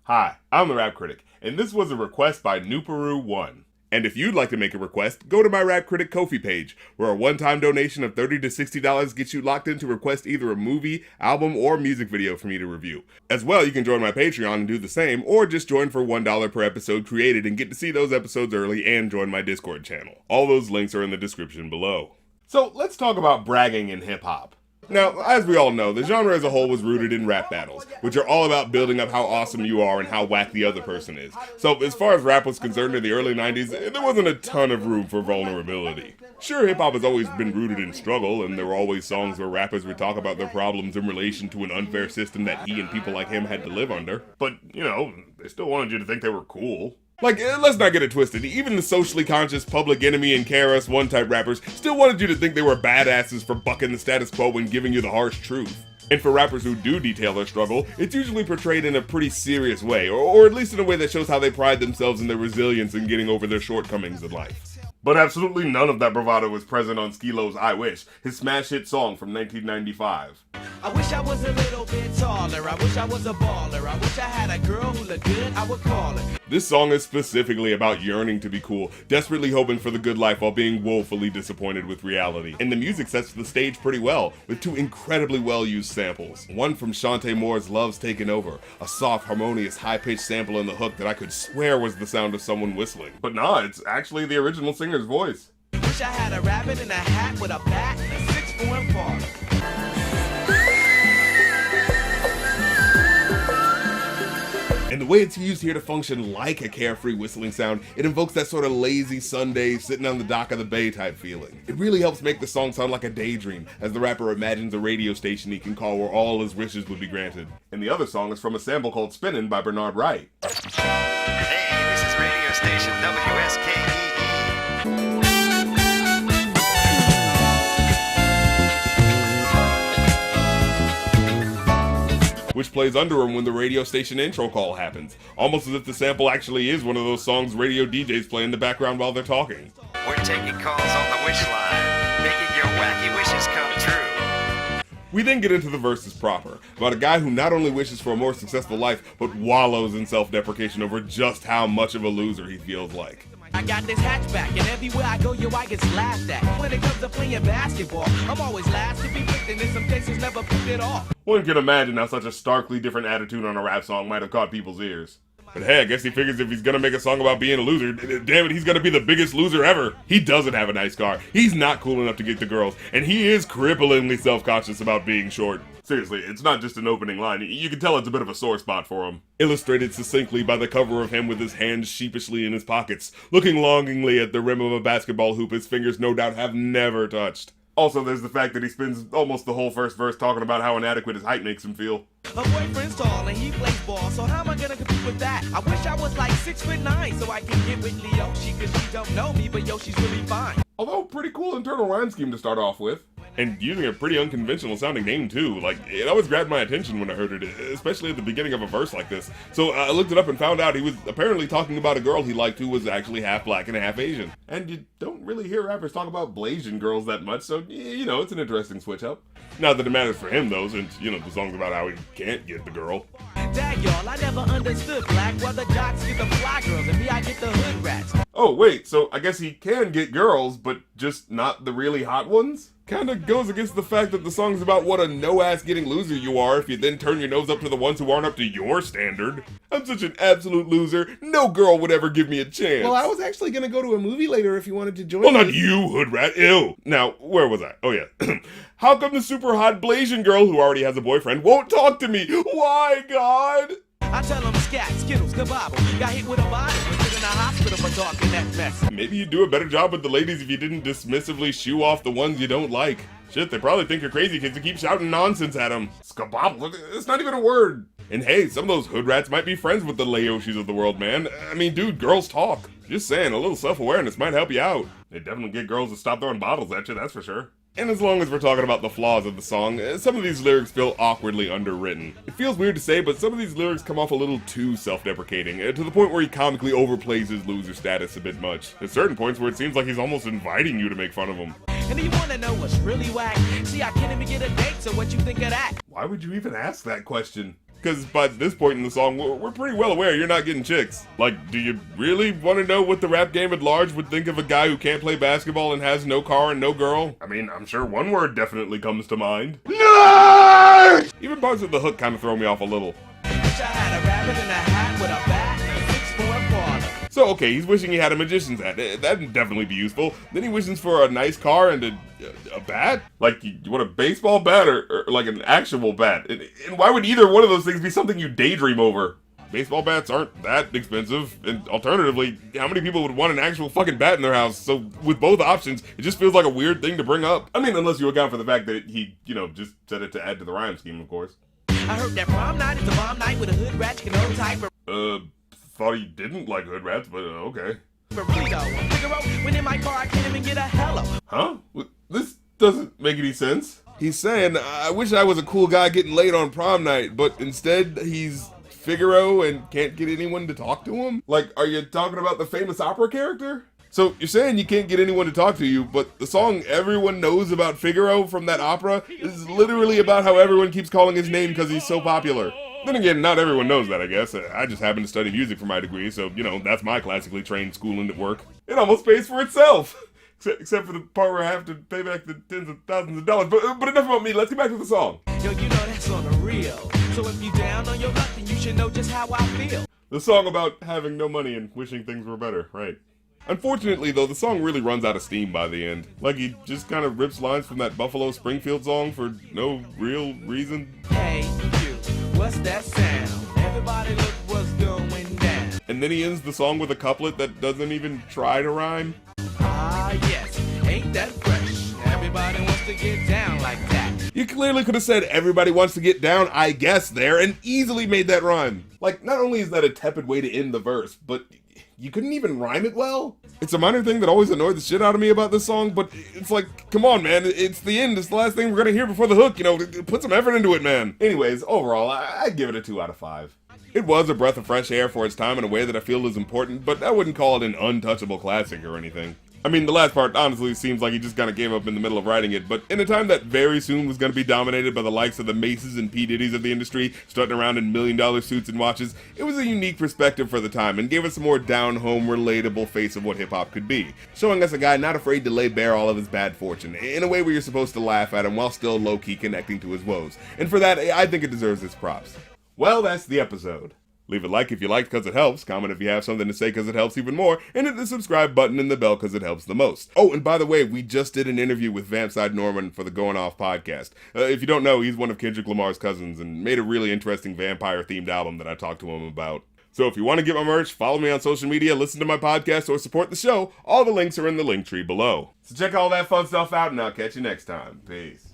Hi, I'm the Rap Critic, and this was a request by Nuperu1. And if you'd like to make a request, go to my Rap Critic Ko-fi page, where a one-time donation of $30 to $60 gets you locked in to request either a movie, album, or music video for me to review. As well, you can join my Patreon and do the same, or just join for $1 per episode created and get to see those episodes early and join my Discord channel. All those links are in the description below. So let's talk about bragging in hip-hop. Now, as we all know, the genre as a whole was rooted in rap battles, which are all about building up how awesome you are and how whack the other person is. So, as far as rap was concerned in the early 90s, there wasn't a ton of room for vulnerability. Sure, hip-hop has always been rooted in struggle, and there were always songs where rappers would talk about their problems in relation to an unfair system that he and people like him had to live under. But, you know, they still wanted you to think they were cool. Like, let's not get it twisted, even the socially conscious Public Enemy and KRS-One type rappers still wanted you to think they were badasses for bucking the status quo and giving you the harsh truth. And for rappers who do detail their struggle, it's usually portrayed in a pretty serious way, or at least in a way that shows how they pride themselves in their resilience in getting over their shortcomings in life. But absolutely none of that bravado was present on Skee's I Wish, his smash hit song from 1995. I wish I was a little bit taller, I wish I was a baller, I wish I had a girl who looked good, I would call her. This song is specifically about yearning to be cool, desperately hoping for the good life while being woefully disappointed with reality. And the music sets the stage pretty well, with two incredibly well-used samples. One from Shantae Moore's Love's Taken Over, a soft, harmonious, high-pitched sample in the hook that I could swear was the sound of someone whistling. But nah, it's actually the original singer's voice. Wish I had a rabbit in a hat with a bat and a 6'4" father. And the way it's used here to function like a carefree whistling sound, it invokes that sort of lazy Sunday, sitting on the dock of the bay type feeling. It really helps make the song sound like a daydream, as the rapper imagines a radio station he can call where all his wishes would be granted. And the other song is from a sample called Spinnin' by Bernard Wright. Hey, this is radio station WSKE. Which plays under him when the radio station intro call happens, almost as if the sample actually is one of those songs radio DJs play in the background while they're talking. We're taking calls on the wish line, making your wacky wishes come true. We then get into the verses proper, about a guy who not only wishes for a more successful life, but wallows in self-deprecation over just how much of a loser he feels like. I got this hatchback, and everywhere I go, yo, I get laughed at. When it comes to playing basketball, I'm always last to be picked, and in some cases never picked it off. One can imagine how such a starkly different attitude on a rap song might have caught people's ears. But hey, I guess he figures if he's gonna make a song about being a loser, damn it, he's gonna be the biggest loser ever. He doesn't have a nice car, he's not cool enough to get the girls, and he is cripplingly self-conscious about being short. Seriously, it's not just an opening line, you can tell it's a bit of a sore spot for him. Illustrated succinctly by the cover of him with his hands sheepishly in his pockets, looking longingly at the rim of a basketball hoop his fingers no doubt have never touched. Also, there's the fact that he spends almost the whole first verse talking about how inadequate his height makes him feel. Her boyfriend's tall and he plays ball, so how am I gonna compete with that? I wish I was like 6'9" so I can get with Leoshi, cause she don't know me, but yo, she's really fine. Although, pretty cool internal rhyme scheme to start off with. And using a pretty unconventional sounding name too. Like, it always grabbed my attention when I heard it, especially at the beginning of a verse like this. So I looked it up and found out he was apparently talking about a girl he liked who was actually half black and half Asian. And you don't really hear rappers talk about Blasian girls that much, so, you know, it's an interesting switch up. Not that it matters for him though, since, you know, the song's about how he can't get the girl. Dag y'all, I never understood black, why the jocks get the fly girls and me I get the hood rats. Oh wait, so I guess he can get girls, but just not the really hot ones? Kinda goes against the fact that the song's about what a no-ass getting loser you are if you then turn your nose up to the ones who aren't up to your standard. I'm such an absolute loser, no girl would ever give me a chance. Well, I was actually gonna go to a movie later if you wanted to join Well, not me. you, hood rat, ew. Now, where was I? Oh yeah. How come the super hot Blasian girl who already has a boyfriend won't talk to me? Why, God? I tell them scat, skittles, kabobble. Got hit with a bottle, was in the hospital for talking that mess. Maybe you'd do a better job with the ladies if you didn't dismissively shoo off the ones you don't like. Shit, they probably think you're crazy kids to keep shouting nonsense at them. Skabobble, it's not even a word. And hey, some of those hood rats might be friends with the Leoshis of the world, man. I mean, dude, girls talk. Just saying, a little self-awareness might help you out. They definitely get girls to stop throwing bottles at you, that's for sure. And as long as we're talking about the flaws of the song, some of these lyrics feel awkwardly underwritten. It feels weird to say, but some of these lyrics come off a little too self-deprecating, to the point where he comically overplays his loser status a bit much. At certain points where it seems like he's almost inviting you to make fun of him. And you wanna know what's really whack? See, I can't even get a date, so what you think of that? Why would you even ask that question? Because by this point in the song, we're pretty well aware you're not getting chicks. Like, do you really want to know what the rap game at large would think of a guy who can't play basketball and has no car and no girl? I mean, I'm sure one word definitely comes to mind. Nerd! Even parts of the hook kind of throw me off a little. Wish I had a rabbit in a hat with a bat and a 6-foot parlor. So, okay, he's wishing he had a magician's hat. That'd definitely be useful. Then he wishes for a nice car and a bat? Like, you want a baseball bat or like an actual bat? And why would either one of those things be something you daydream over? Baseball bats aren't that expensive. And alternatively, how many people would want an actual fucking bat in their house? So, with both options, it just feels like a weird thing to bring up. I mean, unless you account for the fact that he, just said it to add to the rhyme scheme, of course. I heard that prom night is the bomb night with a hood ratchet and old type of... Thought he didn't like hood rats, but okay. But really though, Figaro, when in my car I can't even get a hello. Huh? This doesn't make any sense. He's saying, I wish I was a cool guy getting laid on prom night, but instead he's Figaro and can't get anyone to talk to him? Like, are you talking about the famous opera character? So you're saying you can't get anyone to talk to you, but the song everyone knows about Figaro from that opera is literally about how everyone keeps calling his name because he's so popular. Then again, not everyone knows that, I guess. I just happen to study music for my degree, so, that's my classically trained schooling at work. It almost pays for itself! Except for the part where I have to pay back the tens of thousands of dollars. But enough about me, let's get back to the song. Yo, that's on the real. So if you down on your luck, then you should know just how I feel. The song about having no money and wishing things were better, right? Unfortunately, though, the song really runs out of steam by the end. Like, he just kind of rips lines from that Buffalo Springfield song for no real reason. Hey, you, what's that sound? Everybody look what's going down. And then he ends the song with a couplet that doesn't even try to rhyme. Ah, yes, ain't that fresh? Everybody wants to get down like that. You clearly could have said everybody wants to get down, I guess, there, and easily made that rhyme. Like, not only is that a tepid way to end the verse, but you couldn't even rhyme it well? It's a minor thing that always annoyed the shit out of me about this song, but it's like, come on, man, it's the end, it's the last thing we're gonna hear before the hook, put some effort into it, man. Anyways, overall, I'd give it a 2 out of 5. It was a breath of fresh air for its time in a way that I feel is important, but I wouldn't call it an untouchable classic or anything. I mean, the last part honestly seems like he just kind of gave up in the middle of writing it, but in a time that very soon was going to be dominated by the likes of the Maces and P. Diddy's of the industry, strutting around in $1 million suits and watches, it was a unique perspective for the time and gave us a more down-home, relatable face of what hip-hop could be, showing us a guy not afraid to lay bare all of his bad fortune, in a way where you're supposed to laugh at him while still low-key connecting to his woes, and for that, I think it deserves its props. Well, that's the episode. Leave a like if you liked because it helps, comment if you have something to say because it helps even more, and hit the subscribe button and the bell because it helps the most. Oh, and by the way, we just did an interview with Vampside Norman for the Going Off podcast. If you don't know, he's one of Kendrick Lamar's cousins and made a really interesting vampire-themed album that I talked to him about. So if you want to get my merch, follow me on social media, listen to my podcast, or support the show, all the links are in the link tree below. So check all that fun stuff out, and I'll catch you next time. Peace.